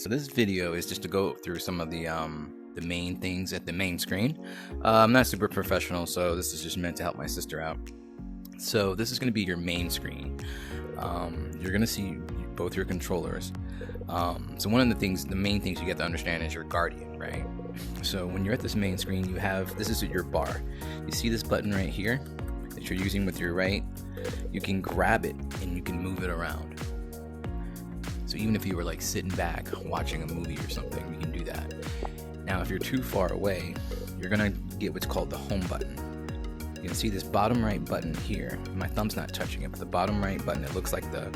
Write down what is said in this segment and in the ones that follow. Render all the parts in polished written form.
So this video is just to go through some of the main things at the main screen. I'm not super professional, so this is just meant to help my sister out. So this is going to be your main screen. You're going to see both your controllers. So one of the main things you get to understand is your Guardian, right? So when you're at this main screen, this is your bar. You see this button right here that you're using with your right? You can grab it and you can move it around. So even if you were like sitting back watching a movie or something, you can do that. Now if you're too far away, you're gonna get what's called the home button. You can see this bottom right button here. My thumb's not touching it, but the bottom right button, it looks like the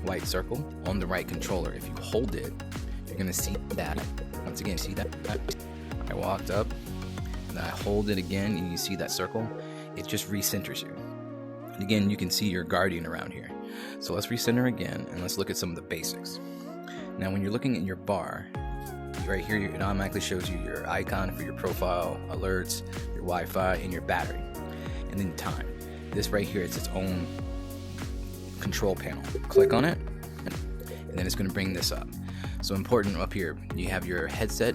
white circle on the right controller. If you hold it, you're gonna see that. Once again, see that? I walked up and then I hold it again and you see that circle. It just recenters you. And again, you can see your Guardian around here. So let's recenter again and let's look at some of the basics. Now when you're looking at your bar, right here it automatically shows you your icon for your profile, alerts, your Wi-Fi, and your battery. And then time. This right here, it's its own control panel. Click on it and then it's going to bring this up. So important up here, you have your headset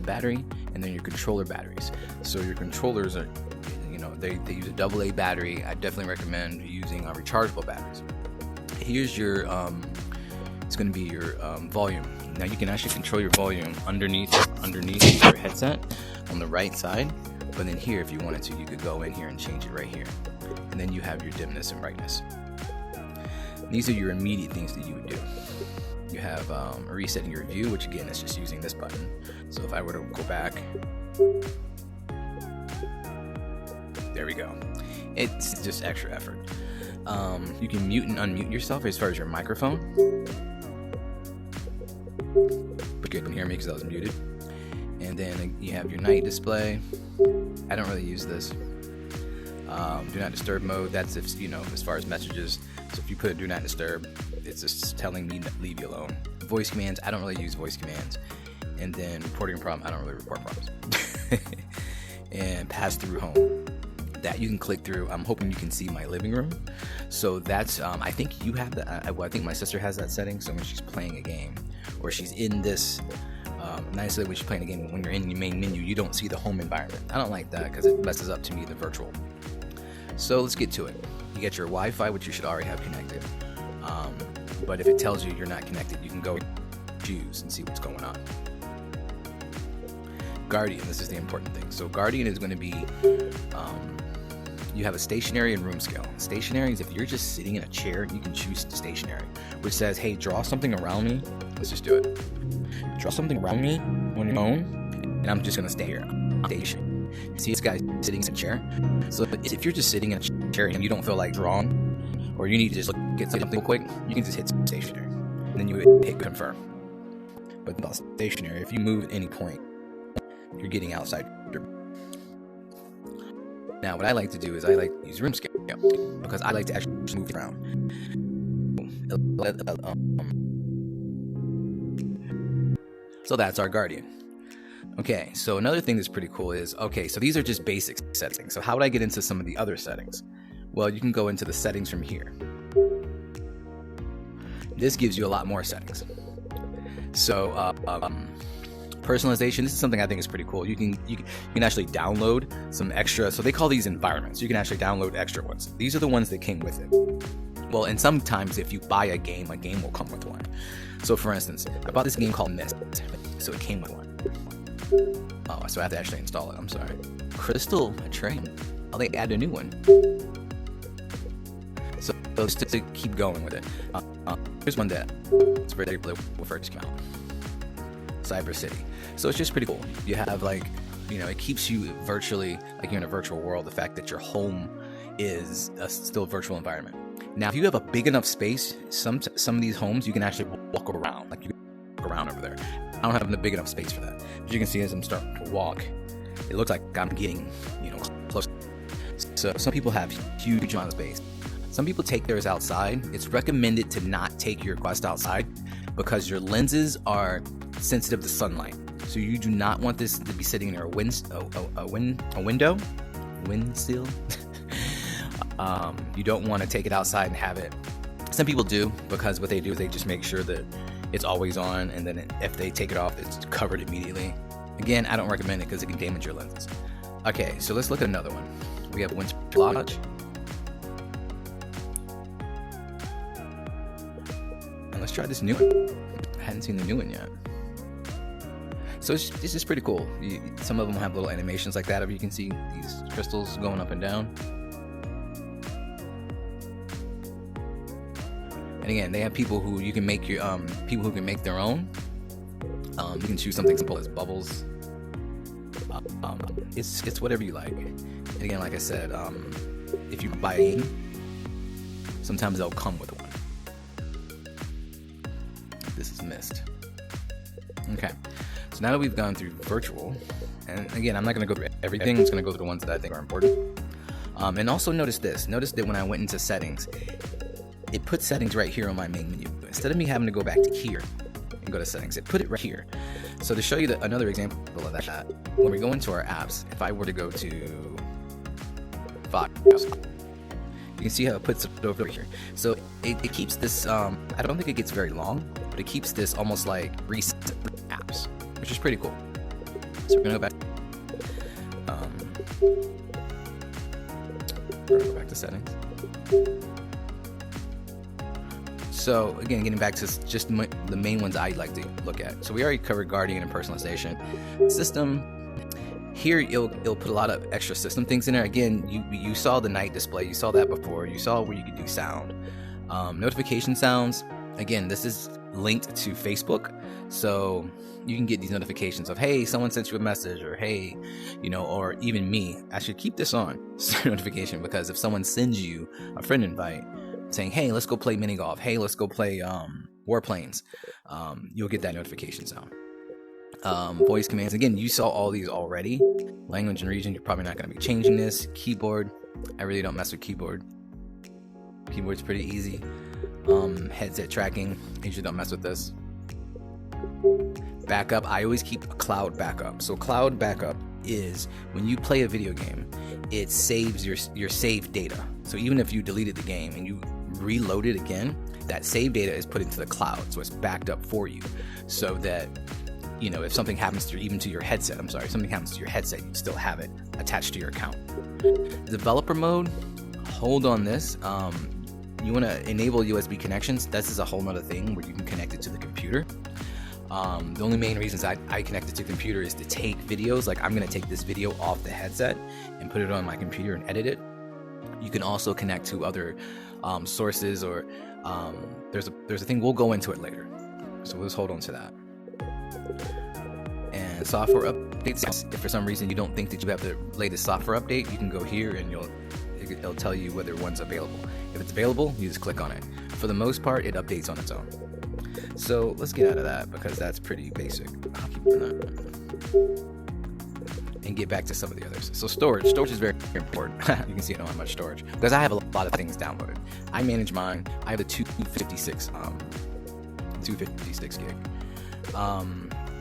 battery and then your controller batteries. So your controllers are, they use a AA battery. I definitely recommend using rechargeable batteries. Here's your it's going to be your volume. Now you can actually control your volume underneath your headset on the right side, but then here, if you wanted to, you could go in here and change it right here. And then you have your dimness and brightness. These are your immediate things that you would do. You have resetting your view, which again is just using this button. So if I were to go back, there we go. It's just extra effort. You can mute and unmute yourself as far as your microphone. But you couldn't hear me because I was muted. And then you have your night display. I don't really use this. Do not disturb mode. That's if as far as messages. So if you put do not disturb, it's just telling me to leave you alone. Voice commands. I don't really use voice commands. And then reporting a problem. I don't really report problems. And pass through home. That you can click through. I'm hoping you can see my living room. So that's I think you have that. I think my sister has that setting. So when she's playing a game or she's in this nicely when she's playing a game, when you're in your main menu, you don't see the home environment. I don't like that because it messes up to me the virtual. So let's get to it. You get your Wi-Fi, which you should already have connected. But if it tells you you're not connected, you can go choose and see what's going on. Guardian, this is the important thing. So Guardian is going to be you have a stationary and room scale. Stationary is if you're just sitting in a chair, you can choose stationary, which says, hey, draw something around me. Let's just do it. Draw something around me on your own, and I'm just going to stay here. Station. See this guy sitting in a chair? So if you're just sitting in a chair and you don't feel like drawing, or you need to just get something real quick, you can just hit stationary. And then you would hit confirm. But about stationary, if you move at any point, you're getting outside your. Now, what I like to do is I like to use room scale because I like to actually move around. So that's our Guardian. Okay, so another thing that's pretty cool is, so these are just basic settings. So how would I get into some of the other settings? Well, you can go into the settings from here. This gives you a lot more settings. So, personalization, this is something I think is pretty cool. You can actually download some extra, so they call these environments. You can actually download extra ones. These are the ones that came with it. Well, and sometimes if you buy a game will come with one. So for instance, I bought this game called Mist, so it came with one. Oh, so I have to actually install it, I'm sorry. Crystal Train, they add a new one. So just to keep going with it. Here's one that it's very will first come out. Cyber City. So it's just pretty cool. You have it keeps you virtually like you're in a virtual world. The fact that your home is a still virtual environment. Now, if you have a big enough space, some of these homes you can actually walk around. Like you can walk around over there. I don't have a big enough space for that. As you can see, as I'm starting to walk, it looks like I'm getting close. So some people have huge amount of space. Some people take theirs outside. It's recommended to not take your Quest outside because your lenses are sensitive to sunlight. So you do not want this to be sitting near a window. You don't want to take it outside and have it. Some people do because what they do is they just make sure that it's always on, and then if they take it off, it's covered immediately. Again, I don't recommend it because it can damage your lenses. Okay, so let's look at another one. We have winter lodge. And let's try this new one. I hadn't seen the new one yet. So it's just pretty cool. Some of them have little animations like that. If you can see these crystals going up and down. And again, they have people who you can make your people who can make their own. You can choose something simple as bubbles. It's whatever you like. And again, like I said, if you buy a game, sometimes they'll come with one. This is mist. Okay, so now that we've gone through virtual, and again, I'm not going to go through everything. I'm just going to go through the ones that I think are important. And also notice this. Notice that when I went into settings, it put settings right here on my main menu. Instead of me having to go back to here and go to settings, it put it right here. So to show you another example of that, when we go into our apps, if I were to go to Files, you can see how it puts it over here. So it keeps this, I don't think it gets very long, but it keeps this almost like reset apps, which is pretty cool. So we're gonna go back. We're gonna go back to settings. So again, getting back to just the main ones I like to look at. So we already covered Guardian and Personalization. System. Here it'll put a lot of extra system things in there. Again, you saw the night display. You saw that before. You saw where you could do sound. Notification sounds. Again, this is linked to Facebook. So you can get these notifications of, hey, someone sent you a message, or hey, or even me. I should keep this on notification, because if someone sends you a friend invite saying, hey, let's go play mini golf, hey, let's go play warplanes, you'll get that notification sound. Voice commands, again, you saw all these already. Language and region, you're probably not going to be changing this. Keyboard, I really don't mess with keyboard. Keyboard's pretty easy. Headset tracking, I usually don't mess with this. Backup, I always keep a cloud backup. So cloud backup is when you play a video game, it saves your saved data. So even if you deleted the game and you reload it again, that saved data is put into the cloud, so it's backed up for you, so that if something happens to your headset, something happens to your headset, you still have it attached to your account. Developer mode, hold on this. You want to enable USB connections. This is a whole nother thing where you can connect it to the computer. The only main reasons I connect it to the computer is to take videos. Like I'm going to take this video off the headset and put it on my computer and edit it. You can also connect to other sources, or there's a thing, we'll go into it later. So we'll just hold on to that. And software updates, if for some reason you don't think that you have the latest software update, you can go here and it'll tell you whether one's available. If it's available, you just click on it. For the most part, it updates on its own. So let's get out of that, because that's pretty basic. I'll keep doing that. And get back to some of the others. So storage is very important. You can see I don't have much storage because I have a lot of things downloaded. I manage mine. I have a 256 gig.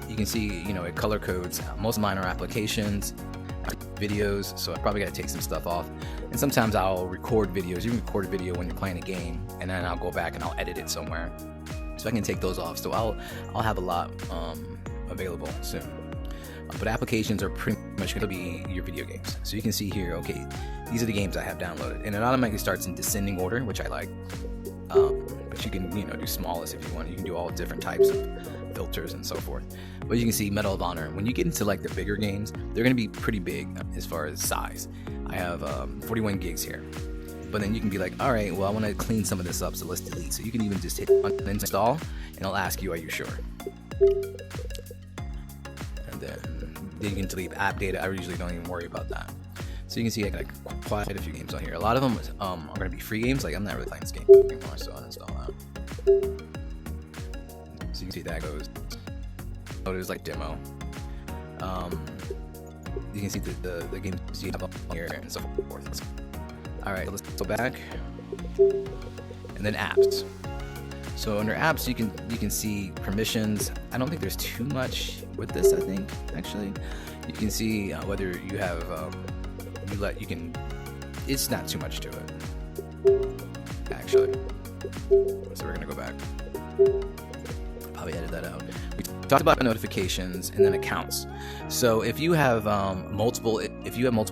You can see, it color codes. Most of mine are applications, videos, so I probably got to take some stuff off. And sometimes I'll record videos. You can record a video when you're playing a game, and then I'll go back and I'll edit it somewhere, so I can take those off. So I'll have a lot available soon. But applications are pretty much going to be your video games. So you can see here, okay, these are the games I have downloaded, and it automatically starts in descending order, which I like. But you can, do smallest if you want. You can do all different types of filters and so forth. But you can see Medal of Honor. When you get into like the bigger games, they're going to be pretty big as far as size. I have 41 gigs here. But then you can be like, all right, well, I want to clean some of this up, so let's delete. So you can even just hit uninstall, and it'll ask you, are you sure? And then you can delete app data. I usually don't even worry about that. So you can see I got quite a few games on here. A lot of them are going to be free games. Like I'm not really playing this game anymore, so I'll uninstall that. So you can see that goes. Oh, there's like demo. You can see the games you have on here and so forth. All right, let's go back. And then apps. So under apps, you can see permissions. I don't think there's too much with this. I think actually, you can see whether you have it's not too much to it actually. So we're gonna go back. probably edit that out. We talked about notifications and then accounts. So if you have multiple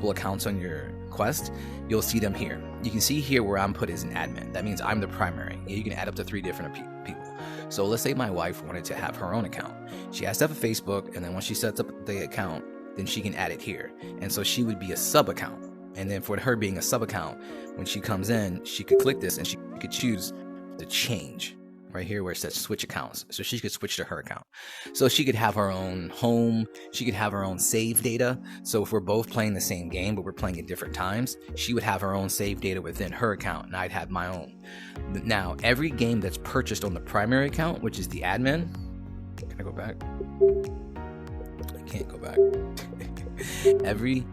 accounts on your Quest, you'll see them here. You can see here where I'm put as an admin. That means I'm the primary. You can add up to 3 different people. So let's say my wife wanted to have her own account. She has to have a Facebook, and then once she sets up the account, then she can add it here. And so she would be a sub account. And then for her being a sub account, when she comes in, she could click this and she could choose to change right here where it says switch accounts. So she could switch to her account. So she could have her own home. She could have her own save data. So if we're both playing the same game, but we're playing at different times, she would have her own save data within her account and I'd have my own. Now, every game that's purchased on the primary account, which is the admin, can I go back? I can't go back. every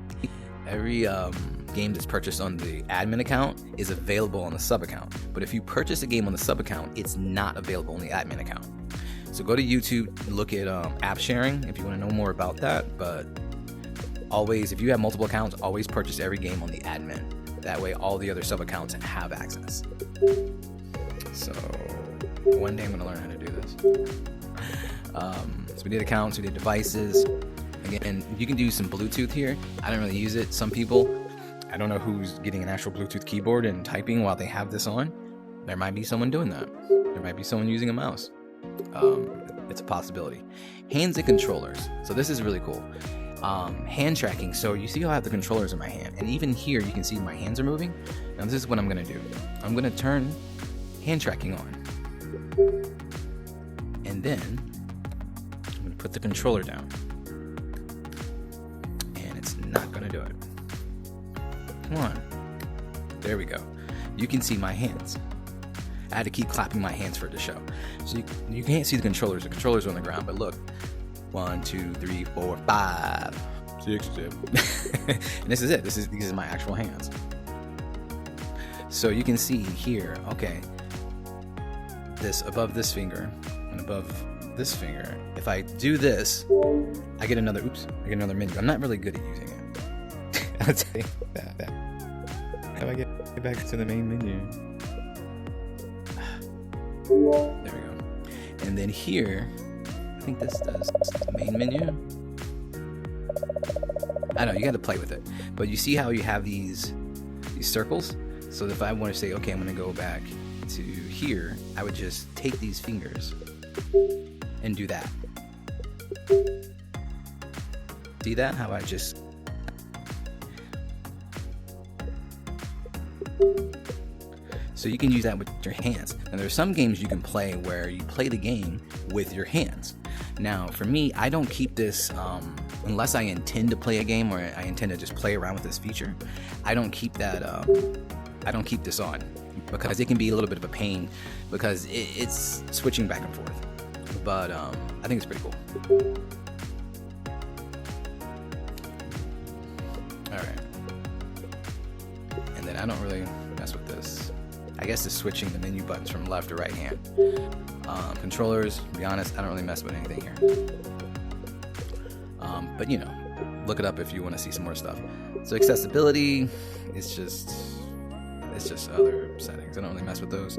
game that's purchased on the admin account is available on the sub account. But if you purchase a game on the sub account, it's not available on the admin account. So go to YouTube, look at app sharing if you want to know more about that. But always, if you have multiple accounts, always purchase every game on the admin. That way all the other sub accounts have access. So one day I'm going to learn how to do this. So we did accounts, we did devices. Again, you can do some Bluetooth here. I don't really use it. Some people, I don't know who's getting an actual Bluetooth keyboard and typing while they have this on. There might be someone doing that. There might be someone using a mouse. It's a possibility. Hands and controllers. So this is really cool. Hand tracking. So you see how I have the controllers in my hand. And even here, you can see my hands are moving. Now this is what I'm going to do. I'm going to turn hand tracking on. And then I'm going to put the controller down. Not gonna do it. Come on. There we go. You can see my hands. I had to keep clapping my hands for it to show. So you can't see the controllers. The controllers are on the ground, but look. 1, 2, 3, 4, 5, 6, 7. And this is it. These are my actual hands. So you can see here, okay, this above this finger and above this finger. If I do this, I get another menu. I'm not really good at using it. I'll tell you that. How do I get back to the main menu? There we go. And then here, I think this does the main menu. I don't know, you got to play with it. But you see how you have these circles? So if I want to say, okay, I'm going to go back to here, I would just take these fingers and do that. See that? How I just... So you can use that with your hands. Now there's some games you can play where you play the game with your hands. Now for me, I don't keep this, unless I intend to play a game or I intend to just play around with this feature, I don't keep that, I don't keep this on because it can be a little bit of a pain because it's switching back and forth. But I think it's pretty cool. Alright. And then I don't really mess with this. I guess it's switching the menu buttons from left to right hand. Controllers, to be honest, I don't really mess with anything here. But you know, look it up if you want to see some more stuff. So accessibility, it's just other settings. I don't really mess with those.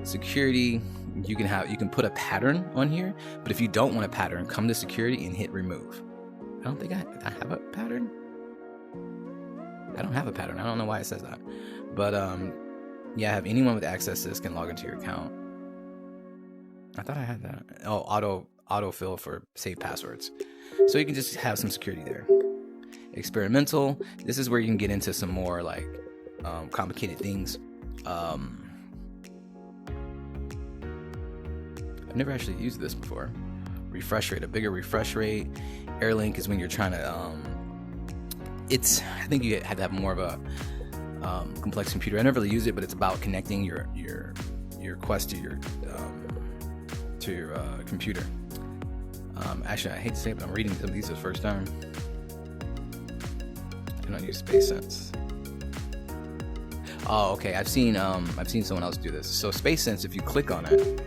Security, you can put a pattern on here, but if you don't want a pattern, come to security and hit remove. I don't think I have a pattern. I don't have a pattern. I don't know why it says that. But yeah, have anyone with access to this can log into your account. I thought I had that. Oh, autofill for saved passwords. So you can just have some security there. Experimental. This is where you can get into some more like complicated things. I've never actually used this before. Refresh rate, a bigger refresh rate. Airlink is when you're trying to I think you have to have more of a complex computer. I never really use it, but it's about connecting your Quest to your computer. Actually, I hate to say it, but I'm reading some of these for the first time. I do not use Space Sense. Oh, okay. I've seen someone else do this. So Space Sense, if you click on it,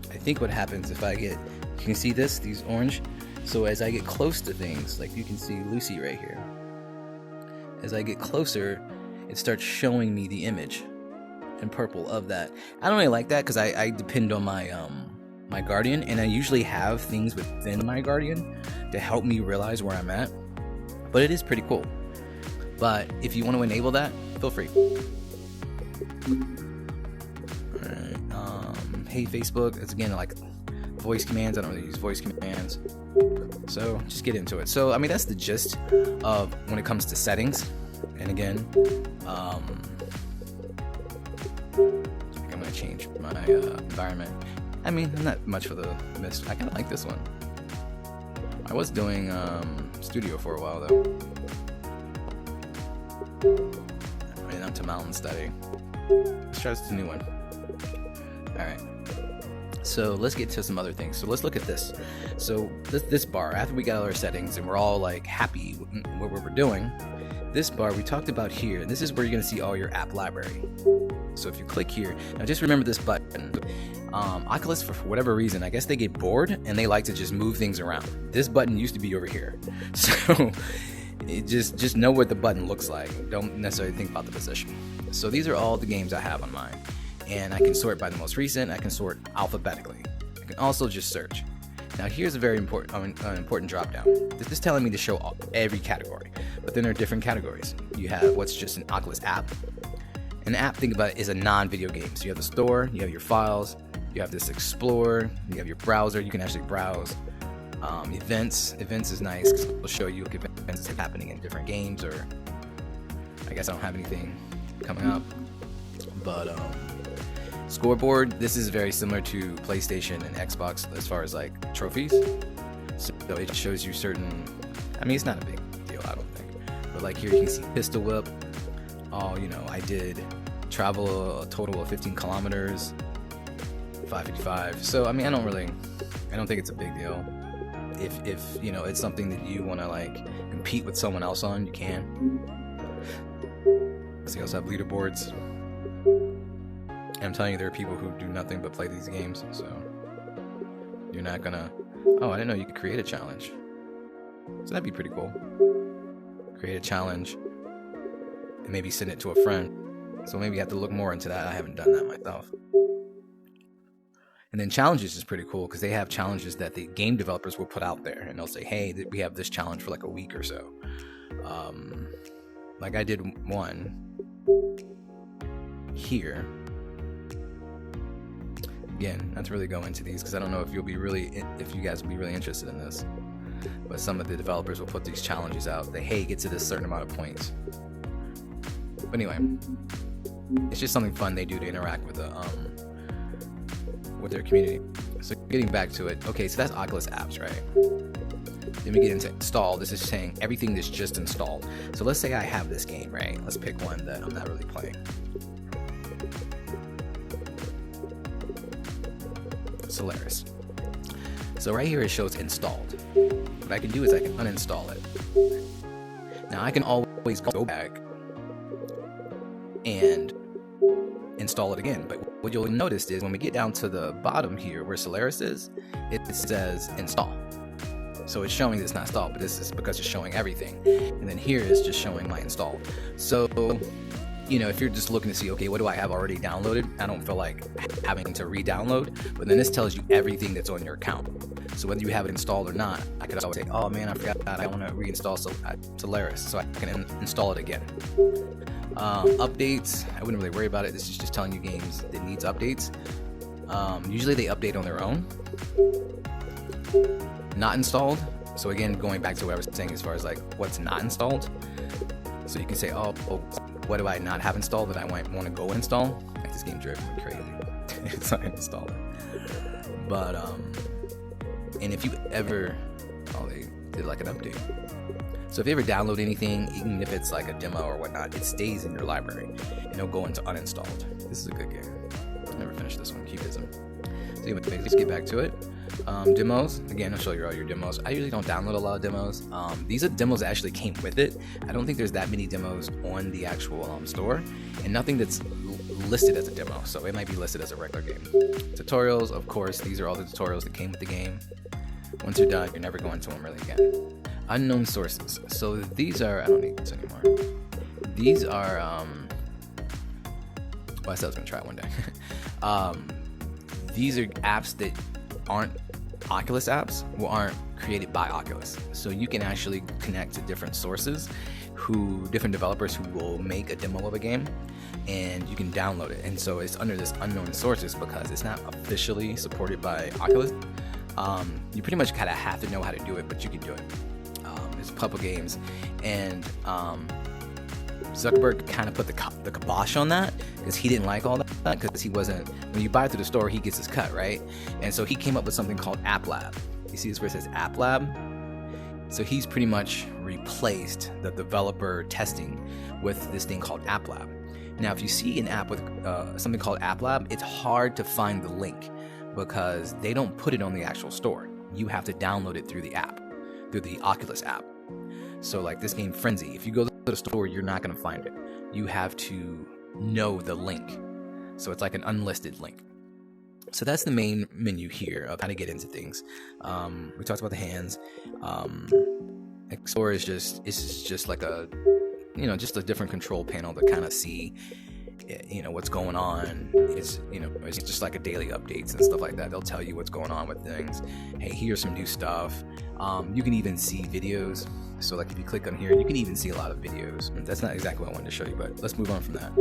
I think what happens if you can see these orange. So as I get close to things, like you can see Lucy right here. As I get closer, it starts showing me the image. and purple of that. I don't really like that because I depend on my my Guardian, and I usually have things within my Guardian to help me realize where I'm at. But it is pretty cool. But if you want to enable that, feel free. Alright, hey Facebook, it's again like voice commands. I don't really use voice commands, so just get into it. So I mean, that's the gist of when it comes to settings. And again, I'm gonna change my environment. I mean, not much for the mist. I kind of like this one. I was doing studio for a while though. And I'm to mountain study. Let's try this new one. All right. So let's get to some other things. So let's look at this. So this bar, after we got all our settings and we're all like happy with what we're doing, this bar we talked about here, and this is where you're gonna see all your app library. So if you click here, now just remember this button. Oculus, for whatever reason, I guess they get bored and they like to just move things around. This button used to be over here. So it just know what the button looks like. Don't necessarily think about the position. So these are all the games I have on mine. And I can sort by the most recent. I can sort alphabetically. I can also just search. Now here's a very important drop down. This is telling me to show every category, but then there are different categories. You have what's just an Oculus app. An app, think about it, is a non-video game. So you have the store, you have your files, you have this Explorer, you have your browser. You can actually browse. Events is nice because it'll show you events happening in different games, or I guess I don't have anything coming up. But scoreboard, this is very similar to PlayStation and Xbox as far as like trophies. So it shows you certain, I mean, it's not a big deal, I don't think. But like here you can see pistol whip. Oh, you know, I did travel a total of 15 kilometers, 555. So I mean, I don't think it's a big deal. If you know, it's something that you want to like compete with someone else on, you can. So you also have leaderboards. And I'm telling you, there are people who do nothing but play these games, so you're not gonna... Oh, I didn't know you could create a challenge. So that'd be pretty cool. Create a challenge and maybe send it to a friend. So maybe you have to look more into that. I haven't done that myself. And then challenges is pretty cool because they have challenges that the game developers will put out there, and they'll say, hey, we have this challenge for like a week or so. Like I did one here. Again, not to really go into these because I don't know if you guys will be really interested in this. But some of the developers will put these challenges out. They, hey, get to this certain amount of points. But anyway, it's just something fun they do to interact with their community. So getting back to it, okay, so that's Oculus apps, right? Then we get into install. This is saying everything that's just installed. So let's say I have this game, right? Let's pick one that I'm not really playing. Solaris. So right here it shows installed. What I can do is I can uninstall it. Now I can always go back and install it again, but what you'll notice is when we get down to the bottom here where Solaris is, it says install. So it's showing it's not installed, but this is because it's showing everything. And then here is just showing my install. So, you know, if you're just looking to see, okay, what do I have already downloaded? I don't feel like having to re-download, but then this tells you everything that's on your account. So whether you have it installed or not, I could always say, oh man, I forgot that. I want to reinstall Solaris, so I can install it again. Updates, I wouldn't really worry about it. This is just telling you games that needs updates. Usually they update on their own. Not installed. So again, going back to what I was saying as far as like what's not installed. So you can say, oh, what do I not have installed that I want to go and install? Like this game driven me crazy. It's not installed. But and if you ever, oh, they did like an update. So if you ever download anything, even if it's like a demo or whatnot, it stays in your library and it'll go into uninstalled. This is a good game. I never finished this one. Cubism. So anyway, let's get back to it. Demos, again, I'll show you all your demos. I usually don't download a lot of demos. These are demos that actually came with it. I don't think there's that many demos on the actual store, and nothing that's listed as a demo, so it might be listed as a regular game. Tutorials, of course, these are all the tutorials that came with the game. Once you're done, you're never going to them really again. Unknown sources. So these are, I don't need this anymore. These are Well, I said I was gonna try it one day. These are apps that aren't Oculus apps, or aren't created by Oculus. So you can actually connect to different sources, different developers who will make a demo of a game, and you can download it. And so it's under this unknown sources because it's not officially supported by Oculus. You pretty much kind of have to know how to do it, but you can do it. There's a couple games, and Zuckerberg kind of put the kibosh on that because he didn't like all that, because he wasn't, when you buy it through the store, he gets his cut, right? And so he came up with something called App Lab. You see this where it says App Lab? So he's pretty much replaced the developer testing with this thing called App Lab. Now, if you see an app with something called App Lab, it's hard to find the link because they don't put it on the actual store. You have to download it through the app, through the Oculus app. So like this game Frenzy, if you go to the store, you're not going to find it. You have to know the link. So it's like an unlisted link. So that's the main menu here of how to get into things. We talked about the hands. Explore is just like a, just a different control panel to kind of see, what's going on. It's just like a daily updates and stuff like that. They'll tell you what's going on with things. Hey, here's some new stuff. You can even see videos. So like if you click on here, you can even see a lot of videos. That's not exactly what I wanted to show you, but let's move on from that.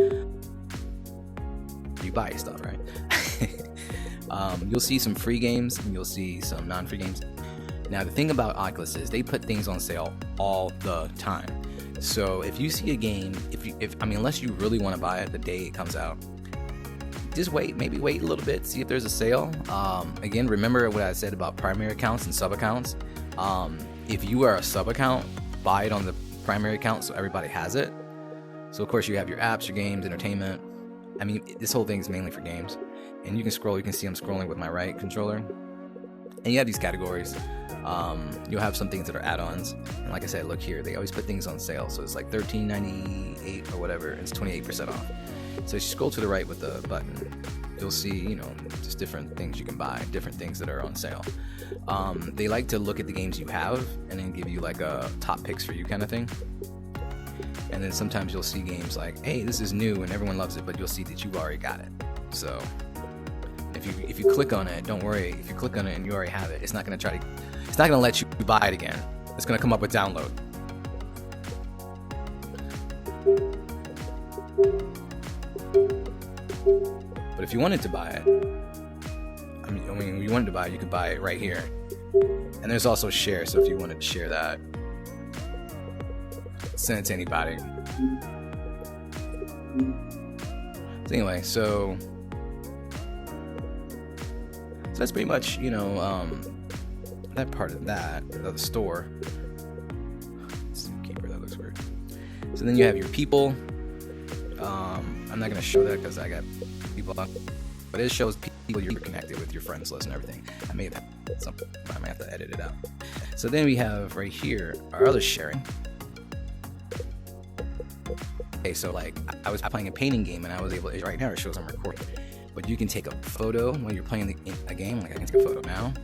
You buy stuff, right? You'll see some free games and you'll see some non-free games. Now the thing about Oculus is they put things on sale all the time. So if you see a game, unless you really want to buy it the day it comes out, just maybe wait a little bit, see if there's a sale. Again, remember what I said about primary accounts and sub accounts. If you are a sub account, buy it on the primary account so everybody has it. So of course you have your apps, your games, entertainment. This whole thing is mainly for games. And you can scroll, you can see I'm scrolling with my right controller. And you have these categories. You'll have some things that are add-ons. And like I said, look here, they always put things on sale. So it's like $13.98 or whatever, and it's 28% off. So as you scroll to the right with the button, you'll see, just different things you can buy, different things that are on sale. They like to look at the games you have and then give you like a top picks for you kind of thing. And then sometimes you'll see games like, hey, this is new and everyone loves it, but you'll see that you've already got it. So if you click on it, don't worry. If you click on it and you already have it, it's not going to let you buy it again. It's going to come up with download. But if you wanted to buy it, if you wanted to buy it, you could buy it right here. And there's also share, so if you wanted to share that, send it to anybody. So anyway, so that's pretty much, that part of the store. Keeper, that looks weird. So then you have your people. I'm not going to show that because I got people on, but it shows people you're connected with, your friends list and everything. I may have something, I might have to edit it out. So then we have right here our other sharing. Okay, so like I was playing a painting game and I was able to, right now it shows I'm recording, but you can take a photo when you're playing a game. Like I can take a photo now.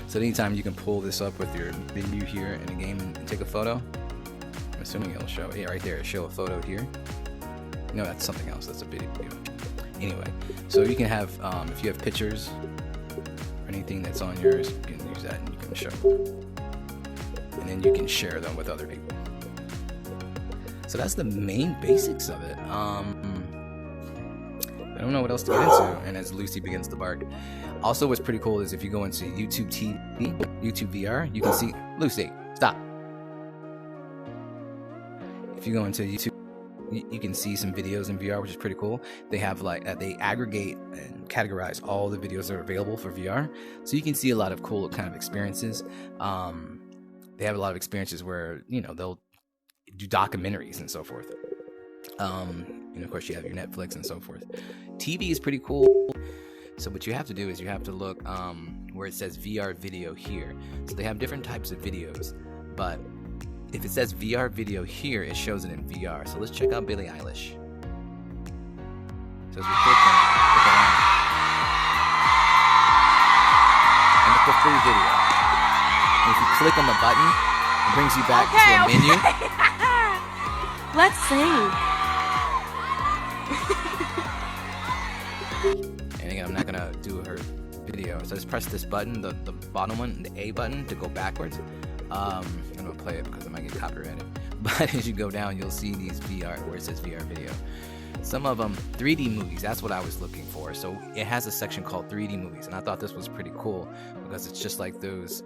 So anytime you can pull this up with your menu here in the game and take a photo. I'm assuming it'll show, yeah, right there, it'll show a photo here. No, that's something else, that's a video. Anyway, so you can have, if you have pictures or anything that's on yours, you can use that and you can show. And then you can share them with other people. So that's the main basics of it. I don't know what else to get into. And as Lucy begins to bark. Also, what's pretty cool is if you go into YouTube TV, YouTube VR, you can see, Lucy, stop. If you go into YouTube, you can see some videos in VR, which is pretty cool. They have they aggregate and categorize all the videos that are available for VR. So you can see a lot of cool kind of experiences. They have a lot of experiences where, they'll do documentaries and so forth. And of course you have your Netflix and so forth. TV is pretty cool. So what you have to do is you have to look where it says VR video here. So they have different types of videos, but if it says VR video here, it shows it in VR. So let's check out Billie Eilish. So as we click on it, and for free free video. And if you click on the button, it brings you back to a menu. Let's sing. And again, I'm not gonna do her video. So just press this button, the bottom one, the A button, to go backwards. I'm gonna play it because I might get copyrighted. But as you go down, you'll see these VR, where it says VR video. Some of them 3D movies. That's what I was looking for. So it has a section called 3D movies, and I thought this was pretty cool because it's just like those.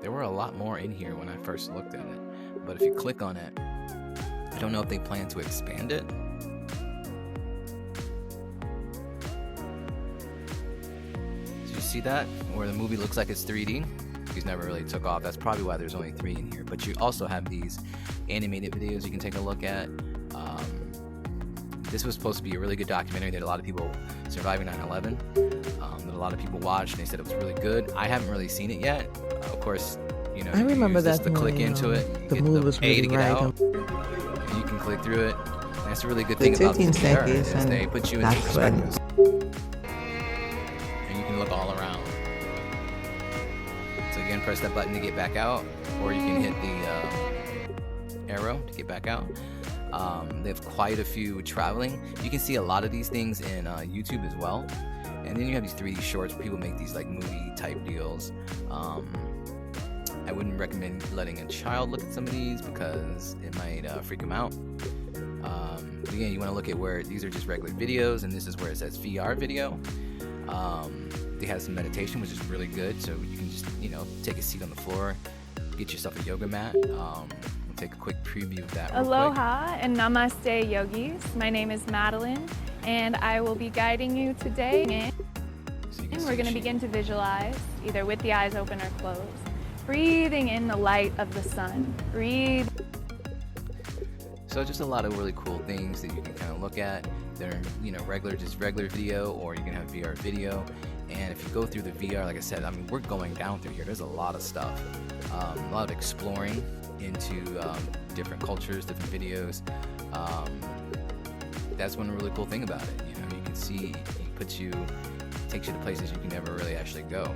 There were a lot more in here when I first looked at it. But if you click on it, I don't know if they plan to expand it. Did you see that? Where the movie looks like it's 3D? These never really took off. That's probably why there's only 3 in here. But you also have these animated videos you can take a look at. This was supposed to be a really good documentary that a lot of people surviving 9/11. That a lot of people watched. And they said it was really good. I haven't really seen it yet. Of course, you know. I remember that to click into it. The movie was really right. And you can click through it. And that's a really good thing about this VR is they put you into perspectives. And you can look all around. So again, press that button to get back out, or you can hit the arrow to get back out. They have quite a few traveling. You can see a lot of these things in YouTube as well. And then you have these 3D shorts where people make these like movie type deals. I wouldn't recommend letting a child look at some of these because it might freak them out. But again, you want to look at where these are just regular videos, and this is where it says VR video. They have some meditation, which is really good. So you can just, you know, take a seat on the floor, get yourself a yoga mat. Take a quick preview of that. Aloha and namaste, yogis. My name is Madeline, and I will be guiding you today. And we're going to begin to visualize, either with the eyes open or closed. Breathing in the light of the sun. Breathe. So just a lot of really cool things that you can kind of look at. They're, you know, just regular video, or you can have VR video. And if you go through the VR, like I said, I mean, we're going down through here. There's a lot of stuff, a lot of exploring into different cultures, different videos. That's one really cool thing about it. You know, you can see, takes you to places you can never really actually go.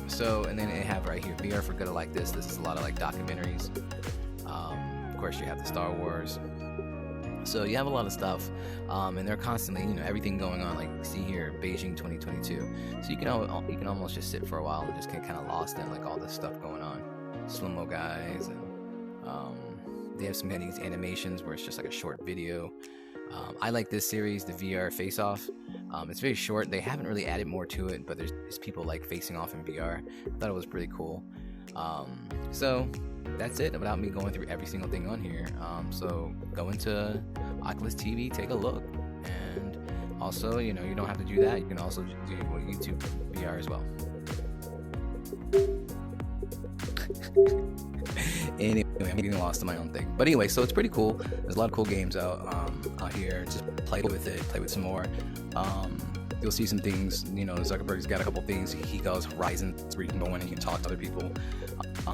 So, and then they have right here, VR for Good like this. This is a lot of like documentaries. Of course, you have the Star Wars. So you have a lot of stuff, and they're constantly, you know, everything going on. Like see here, Beijing 2022. So you can almost just sit for a while and just get kind of lost in like all this stuff going on. Slow-mo guys, and they have some of these animations where it's just like a short video. I like this series, the VR Face Off. It's very short. They haven't really added more to it, but there's people like facing off in VR. I thought it was pretty cool. So that's it without me going through every single thing on here. So go into Oculus TV, take a look, and also, you know, you don't have to do that. You can also do YouTube VR as well. Anyway, I'm getting lost in my own thing. But anyway, so it's pretty cool. There's a lot of cool games out here. Just play with it, play with some more. You'll see some things, you know, Zuckerberg's got a couple things. He calls Horizons, where you can go in and you can talk to other people.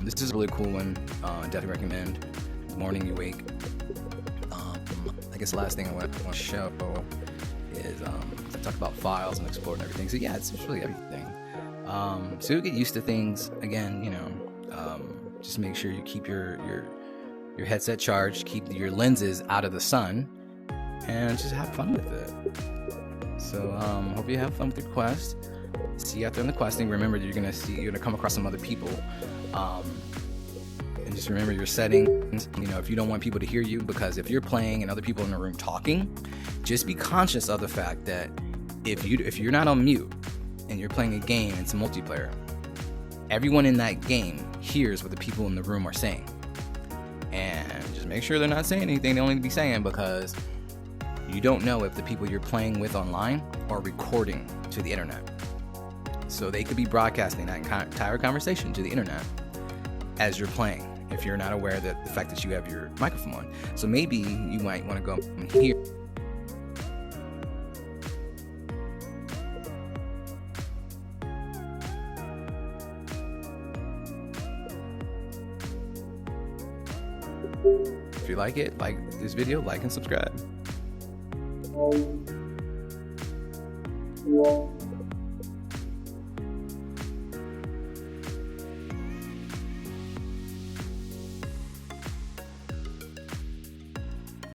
This is a really cool one. Definitely recommend. The morning you wake. I guess the last thing I want to show is I talk about files and explore and everything. So yeah, it's really everything. So you get used to things. Again, you know, just make sure you keep your headset charged, keep your lenses out of the sun, and just have fun with it. So hope you have fun with your quest. See you out there in the questing. Remember that you're gonna come across some other people. And just remember your settings. You know, if you don't want people to hear you, because if you're playing and other people in the room talking, just be conscious of the fact that if you're not on mute and you're playing a game and it's a multiplayer, everyone in that game hears what the people in the room are saying. And just make sure they're not saying anything they only need to be saying, because you don't know if the people you're playing with online are recording to the internet. So they could be broadcasting that entire conversation to the internet as you're playing, if you're not aware that the fact that you have your microphone on. So maybe you might want to go here. If you like it, like this video, like and subscribe.